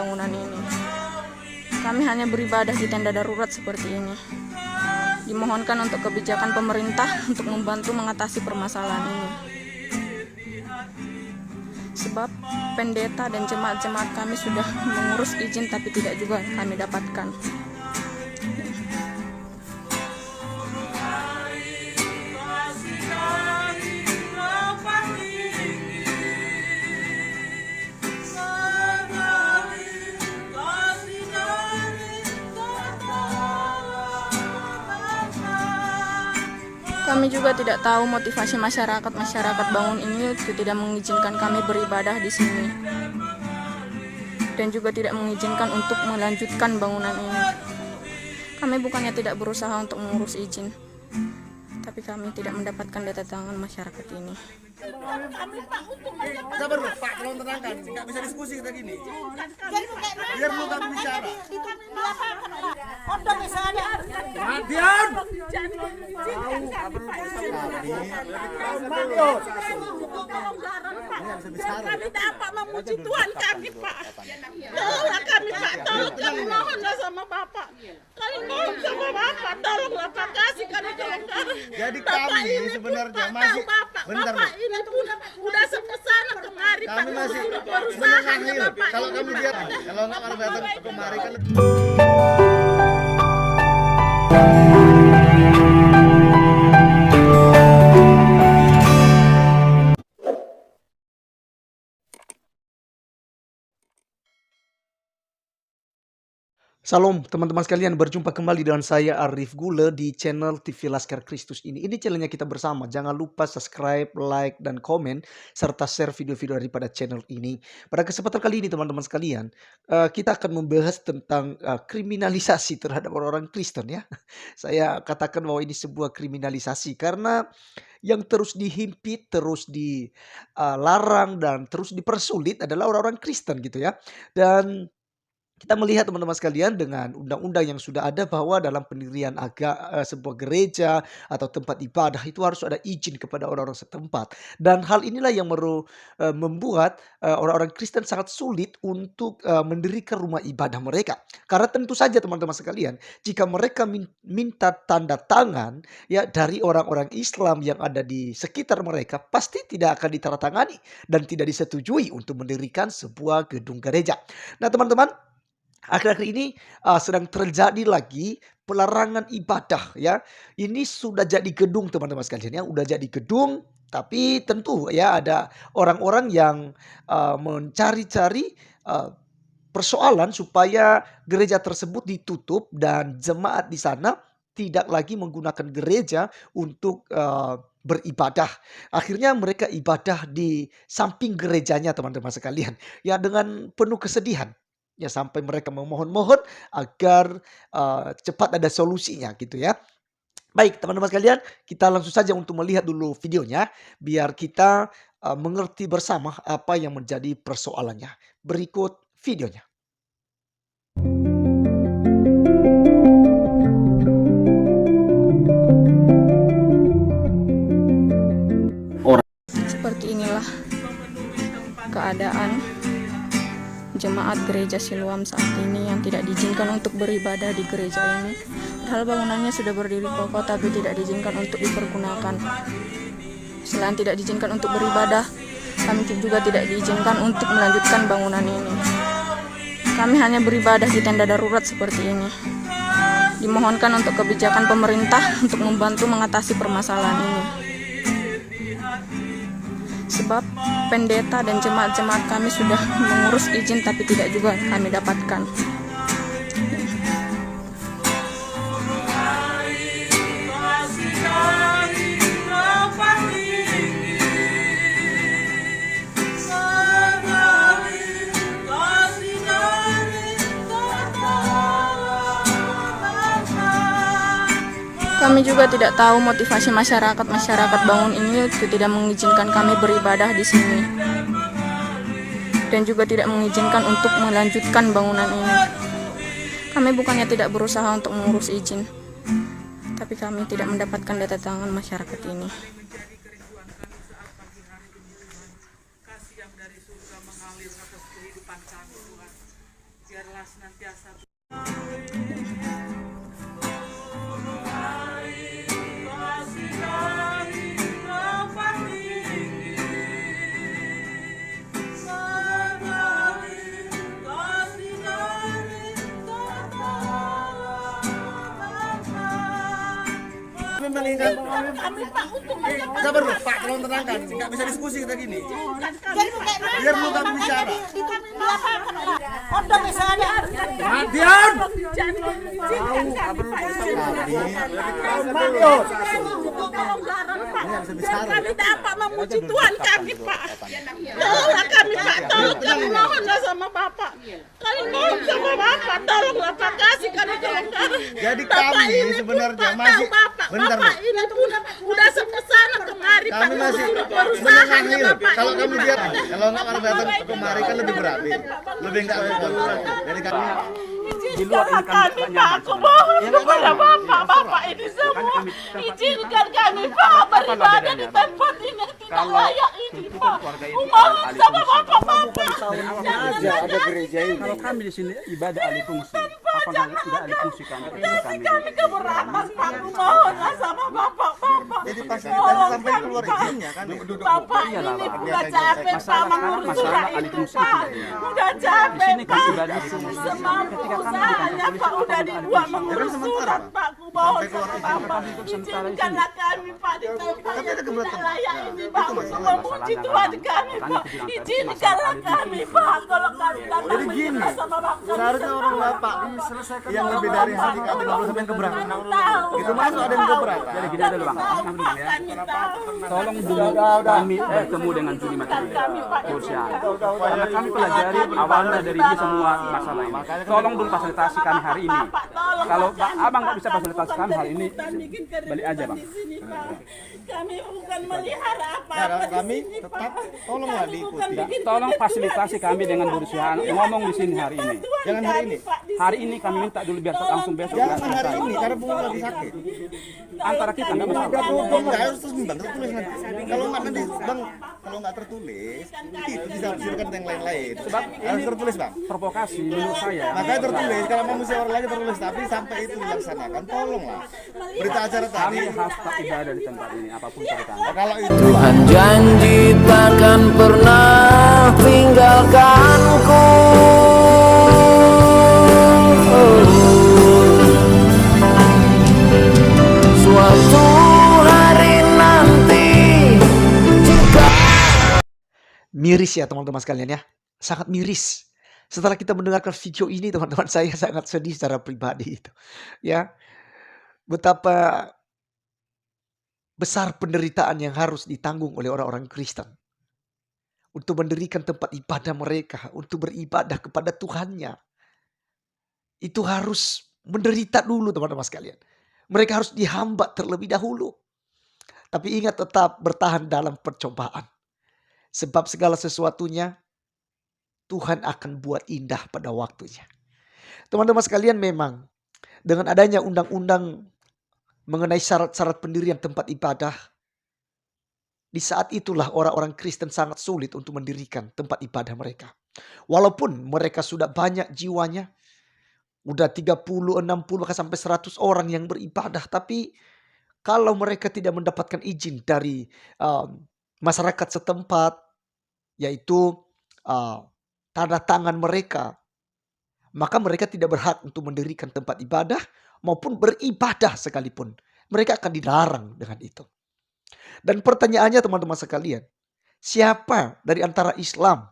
bangunan ini. Kami hanya beribadah di tenda darurat seperti ini. Dimohonkan untuk kebijakan pemerintah untuk membantu mengatasi permasalahan ini. Sebab pendeta dan jemaat-jemaat kami sudah mengurus izin tapi tidak juga kami dapatkan. Kami juga tidak tahu motivasi masyarakat bangun ini tidak mengizinkan kami beribadah di sini dan juga tidak mengizinkan untuk melanjutkan bangunan ini. Kami bukannya tidak berusaha untuk mengurus izin, tapi kami tidak mendapatkan data tangan masyarakat ini. Sabar Pak, tolong tenangkan, nggak bisa diskusi kita gini. Biar lu kami bicara. Perhatian. Kami dapat memuji Tuhan kami Pak. Tolonglah kami Pak, tolong kami mohonlah sama Bapak. Kami mohon sama Bapak, tolonglah Pak, kasih kami jalan. Jadi kami sebenarnya masih bentar Bu. Ini udah kesana kemari Pak. Kami masih menengahil. Kalau kami lihat, kalau nggak kalau datang kemari kan. Salam teman-teman sekalian, berjumpa kembali dengan saya Arif Gule di channel TV Laskar Kristus ini. Ini channelnya kita bersama. Jangan lupa subscribe, like, dan komen serta share video-video daripada channel ini. Pada kesempatan kali ini teman-teman sekalian, kita akan membahas tentang kriminalisasi terhadap orang-orang Kristen ya. Saya katakan bahwa ini sebuah kriminalisasi karena yang terus dihimpit, terus dilarang dan terus dipersulit adalah orang-orang Kristen gitu ya. Dan kita melihat teman-teman sekalian dengan undang-undang yang sudah ada bahwa dalam pendirian sebuah gereja atau tempat ibadah itu harus ada izin kepada orang-orang setempat. Dan hal inilah yang membuat orang-orang Kristen sangat sulit untuk mendirikan rumah ibadah mereka. Karena tentu saja teman-teman sekalian, jika mereka minta tanda tangan ya dari orang-orang Islam yang ada di sekitar mereka, pasti tidak akan ditandatangani dan tidak disetujui untuk mendirikan sebuah gedung gereja. Nah teman-teman, akhir-akhir ini sedang terjadi lagi pelarangan ibadah ya. Ini sudah jadi gedung teman-teman sekalian ya, udah jadi gedung, tapi tentu ya ada orang-orang yang mencari-cari persoalan supaya gereja tersebut ditutup dan jemaat di sana tidak lagi menggunakan gereja untuk beribadah. Akhirnya mereka ibadah di samping gerejanya teman-teman sekalian ya, dengan penuh kesedihan. Ya sampai mereka memohon-mohon agar cepat ada solusinya gitu ya. Baik teman-teman sekalian, kita langsung saja untuk melihat dulu videonya biar kita mengerti bersama apa yang menjadi persoalannya. Berikut videonya. Seperti inilah keadaan jemaat gereja Siloam saat ini yang tidak diizinkan untuk beribadah di gereja ini. Padahal bangunannya sudah berdiri kokoh tapi tidak diizinkan untuk dipergunakan. Selain tidak diizinkan untuk beribadah, kami juga tidak diizinkan untuk melanjutkan bangunan ini. Kami hanya beribadah di tenda darurat seperti ini. Dimohonkan untuk kebijakan pemerintah untuk membantu mengatasi permasalahan ini. Sebab pendeta dan jemaat-jemaat kami sudah mengurus izin tapi tidak juga kami dapatkan. Kami juga tidak tahu motivasi masyarakat bangun ini tidak mengizinkan kami beribadah di sini dan juga tidak mengizinkan untuk melanjutkan bangunan ini. Kami bukannya tidak berusaha untuk mengurus izin, tapi kami tidak mendapatkan data tangan masyarakat ini. Memang ingat. Kami Pak untuk menyebabkan Sabar dulu, Pak, tolong tenangkan. Nggak bisa diskusi kita gini. Biar dulu kami bicara. Udah misalnya Diam! kami dapat memuji Tuhan kami Pak. Tolonglah kami Pak, tolong kami mohonlah sama Bapak. Kami mohon sama Bapak, tolonglah Pak, kasih kami tolong kami. Jadi Bapak kami ini sebenarnya Pak, masih- Bapak, bentar, Bapak Bu. ini udah kesana kemari Pak, Kami masih untuk perusahanya menengah. Bapak Kalau ini, kami Pak. lihat, kalau nggak orang datang kemari kan lebih berat, Bi. Lebih nggak berat. Jadi kami Izinkan kami Pak, aku mohon kepada Bapak ini semua. Izinkan kami Pak beribadah di tempat ini yang tidak layak ini Pak. Aku mohon sama Bapak. aja ada gereja ini. Kalau kami di sini ibadah alih fungsi, apa tidak alih fungsi kami? Kami keberatan Pak, aku mohonlah sama Bapak. Jadi fasilitas sampai keluar izinnya kan duduk. Bapak ini udah capek Pak mengurus surat itu Pak. Udah Di capek sini Pak. kami ibadah alih fungsi. Semampu usahanya Pak udah dibuat mengurus surat Pak. Aku mohon sama Bapak. Izinkanlah kami Pak di tempat yang tidak layak ini Pak. Untuk memuji Tuhan kami Pak. Izinkanlah kami Pak. Kalau kami datang menyembah sama Bapak. Seharusnya orang Bapak yang lebih dari hati kami dulu sampai keberatan. Itu masuk ada yang keberatan. Jadi gini dulu Bang, kami dulu ya. Tolong dulu kami bertemu dengan juri materi sosial. Karena kami pelajari awalnya dari ini semua masalah ini. Tolong dulu fasilitasi kami hari ini. Kalau Abang nggak bisa fasilitasi kami hari ini, balik aja Bang. Kami bukan melihara Nah, apa-apa di kami sini, Pak. tetap tolonglah Kami bukan diikuti. bikin Tolong begituan fasilitasi di kami sini, dengan Pak. berusaha Kami ngomong di mohon sini hari ini. bantuan Jangan hari kami, ini. Pak, di Hari sini, ini kami Pak. minta dulu biar langsung besok. Jangan hari ini karena bunga lagi sakit. Antara kita nggak masalah. Enggak harus terus bang tertulis nanti. Kalau nggak nanti bang kalau nggak tertulis itu bisa tafsirkan yang lain-lain. Sebab harus tertulis bang. Provokasi menurut saya. Makanya tertulis kalau manusia orang lain tertulis tapi sampai itu dilaksanakan tolonglah. Berita acara tadi. Kami harus tetap ibadah di tempat ini apapun ceritanya. Kalau itu Tuhan janji takkan pernah tinggalkanku. Suatu hari nanti jika Miris ya teman-teman sekalian ya. Sangat miris. Setelah kita mendengarkan video ini teman-teman, saya sangat sedih secara pribadi itu. Ya. Betapa besar penderitaan yang harus ditanggung oleh orang-orang Kristen. Untuk mendirikan tempat ibadah mereka, untuk beribadah kepada Tuhannya. Itu harus menderita dulu teman-teman sekalian. Mereka harus dihambat terlebih dahulu. Tapi ingat tetap bertahan dalam percobaan. Sebab segala sesuatunya Tuhan akan buat indah pada waktunya. Teman-teman sekalian, memang dengan adanya undang-undang mengenai syarat-syarat pendirian tempat ibadah, di saat itulah orang-orang Kristen sangat sulit untuk mendirikan tempat ibadah mereka. Walaupun mereka sudah banyak jiwanya, udah 30, 60, bahkan sampai 100 orang yang beribadah. Tapi kalau mereka tidak mendapatkan izin dari masyarakat setempat, yaitu tanda tangan mereka, maka mereka tidak berhak untuk mendirikan tempat ibadah maupun beribadah sekalipun. Mereka akan dilarang dengan itu. Dan pertanyaannya teman-teman sekalian, siapa dari antara Islam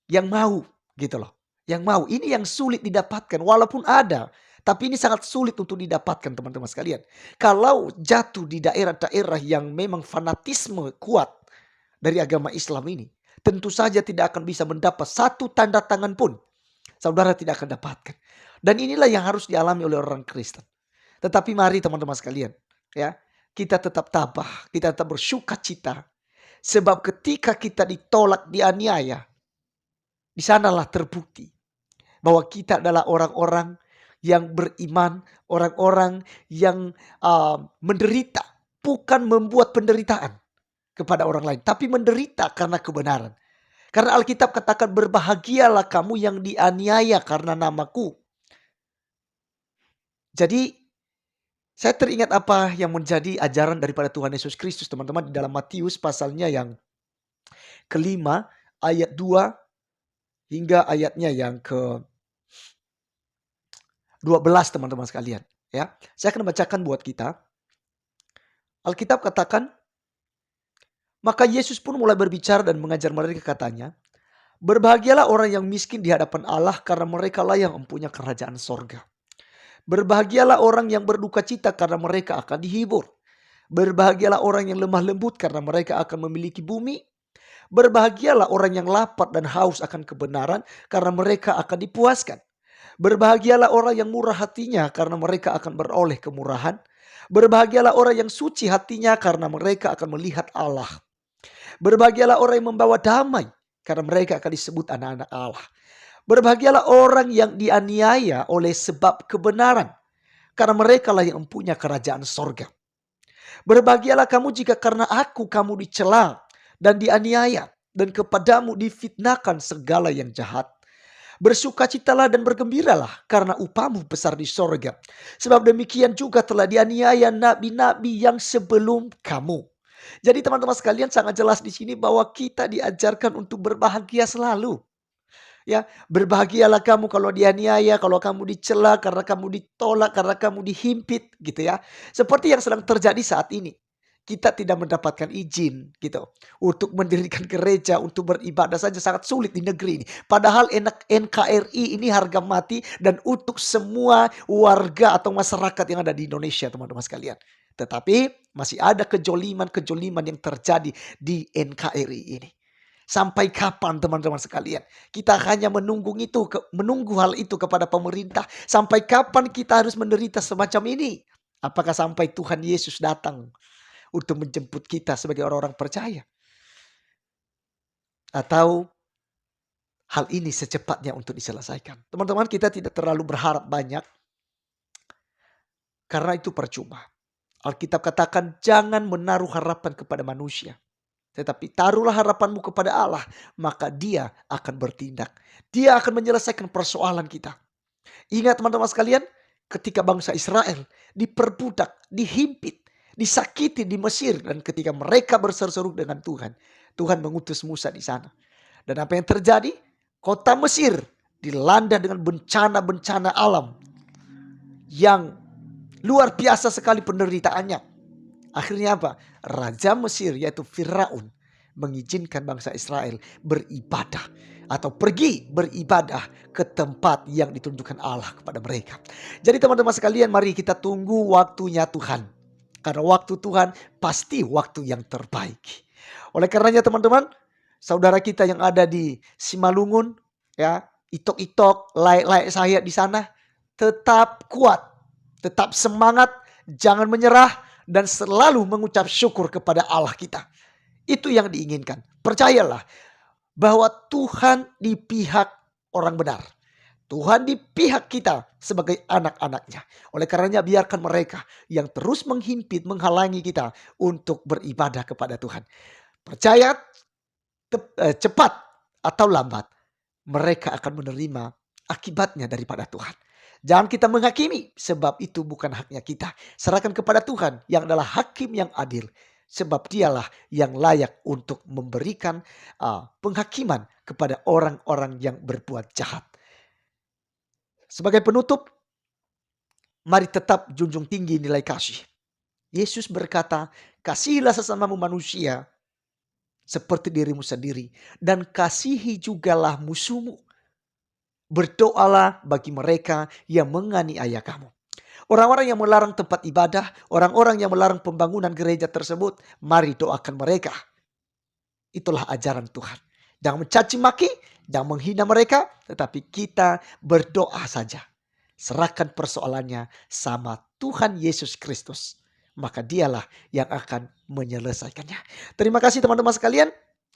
yang mau gitu loh? Yang mau, ini yang sulit didapatkan walaupun ada. Tapi ini sangat sulit untuk didapatkan teman-teman sekalian. Kalau jatuh di daerah-daerah yang memang fanatisme kuat dari agama Islam ini, tentu saja tidak akan bisa mendapat satu tanda tangan pun. Saudara tidak akan dapatkan. Dan inilah yang harus dialami oleh orang Kristen. Tetapi mari teman-teman sekalian, ya, kita tetap tabah, kita tetap bersuka cita. Sebab ketika kita ditolak, dianiaya, di sanalah terbukti bahwa kita adalah orang-orang yang beriman, orang-orang yang menderita, bukan membuat penderitaan kepada orang lain, tapi menderita karena kebenaran. Karena Alkitab katakan berbahagialah kamu yang dianiaya karena namaku. Jadi saya teringat apa yang menjadi ajaran daripada Tuhan Yesus Kristus, teman-teman, di dalam Matius pasalnya yang kelima ayat 2 hingga ayatnya yang ke-12, teman-teman sekalian. Ya, saya akan bacakan buat kita. Alkitab katakan, maka Yesus pun mulai berbicara dan mengajar mereka, katanya, berbahagialah orang yang miskin di hadapan Allah, karena mereka lah yang mempunyai kerajaan sorga. Berbahagialah orang yang berduka cita, karena mereka akan dihibur. Berbahagialah orang yang lemah lembut, karena mereka akan memiliki bumi. Berbahagialah orang yang lapar dan haus akan kebenaran, karena mereka akan dipuaskan. Berbahagialah orang yang murah hatinya, karena mereka akan beroleh kemurahan. Berbahagialah orang yang suci hatinya, karena mereka akan melihat Allah. Berbahagialah orang yang membawa damai, karena mereka akan disebut anak-anak Allah. Berbahagialah orang yang dianiaya oleh sebab kebenaran, karena mereka lah yang mempunyai kerajaan sorga. Berbahagialah kamu jika karena aku kamu dicela dan dianiaya, dan kepadamu difitnahkan segala yang jahat. Bersukacitalah dan bergembiralah, karena upahmu besar di sorga. Sebab demikian juga telah dianiaya nabi-nabi yang sebelum kamu. Jadi teman-teman sekalian, sangat jelas di sini bahwa kita diajarkan untuk berbahagia selalu. Ya, berbahagialah kamu kalau dianiaya, kalau kamu dicela, karena kamu ditolak, karena kamu dihimpit, gitu ya. Seperti yang sedang terjadi saat ini. Kita tidak mendapatkan izin gitu untuk mendirikan gereja, untuk beribadah saja sangat sulit di negeri ini. Padahal NKRI ini harga mati dan untuk semua warga atau masyarakat yang ada di Indonesia, teman-teman sekalian. Tetapi masih ada kejoliman-kejoliman yang terjadi di NKRI ini. Sampai kapan, teman-teman sekalian? Kita hanya menunggu hal itu kepada pemerintah. Sampai kapan kita harus menderita semacam ini? Apakah sampai Tuhan Yesus datang untuk menjemput kita sebagai orang-orang percaya? Atau hal ini secepatnya untuk diselesaikan? Teman-teman, kita tidak terlalu berharap banyak, karena itu percuma. Alkitab katakan jangan menaruh harapan kepada manusia, tetapi taruhlah harapanmu kepada Allah, maka Dia akan bertindak. Dia akan menyelesaikan persoalan kita. Ingat teman-teman sekalian, ketika bangsa Israel diperbudak, dihimpit, disakiti di Mesir, dan ketika mereka berseru-seru dengan Tuhan, Tuhan mengutus Musa di sana. Dan apa yang terjadi? Kota Mesir dilanda dengan bencana-bencana alam yang luar biasa sekali penderitaannya. Akhirnya apa? Raja Mesir yaitu Firaun mengizinkan bangsa Israel beribadah atau pergi beribadah ke tempat yang ditunjukkan Allah kepada mereka. Jadi teman-teman sekalian, mari kita tunggu waktunya Tuhan. Karena waktu Tuhan pasti waktu yang terbaik. Oleh karenanya teman-teman, saudara kita yang ada di Simalungun, ya, Itok-Itok, Layak-Layak saya di sana, tetap kuat, tetap semangat, jangan menyerah, dan selalu mengucap syukur kepada Allah kita. Itu yang diinginkan. Percayalah bahwa Tuhan di pihak orang benar. Tuhan di pihak kita sebagai anak-anaknya. Oleh karenanya biarkan mereka yang terus menghimpit, menghalangi kita untuk beribadah kepada Tuhan. Percaya cepat atau lambat mereka akan menerima akibatnya daripada Tuhan. Jangan kita menghakimi, sebab itu bukan haknya kita. Serahkan kepada Tuhan yang adalah hakim yang adil. Sebab dialah yang layak untuk memberikan penghakiman kepada orang-orang yang berbuat jahat. Sebagai penutup, mari tetap junjung tinggi nilai kasih. Yesus berkata, kasihilah sesamamu manusia seperti dirimu sendiri, dan kasihi jugalah musuhmu. Berdoalah bagi mereka yang menganiaya kamu. Orang-orang yang melarang tempat ibadah, orang-orang yang melarang pembangunan gereja tersebut, mari doakan mereka. Itulah ajaran Tuhan. Jangan mencaci maki, jangan menghina mereka, tetapi kita berdoa saja. Serahkan persoalannya sama Tuhan Yesus Kristus. Maka dialah yang akan menyelesaikannya. Terima kasih teman-teman sekalian.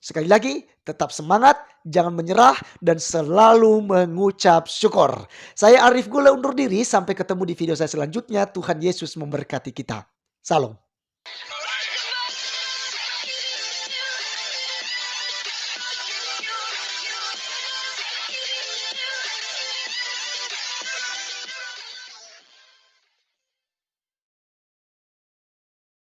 Sekali lagi, tetap semangat, jangan menyerah, dan selalu mengucap syukur. Saya Arif Gula undur diri, sampai ketemu di video saya selanjutnya. Tuhan Yesus memberkati kita. Salam.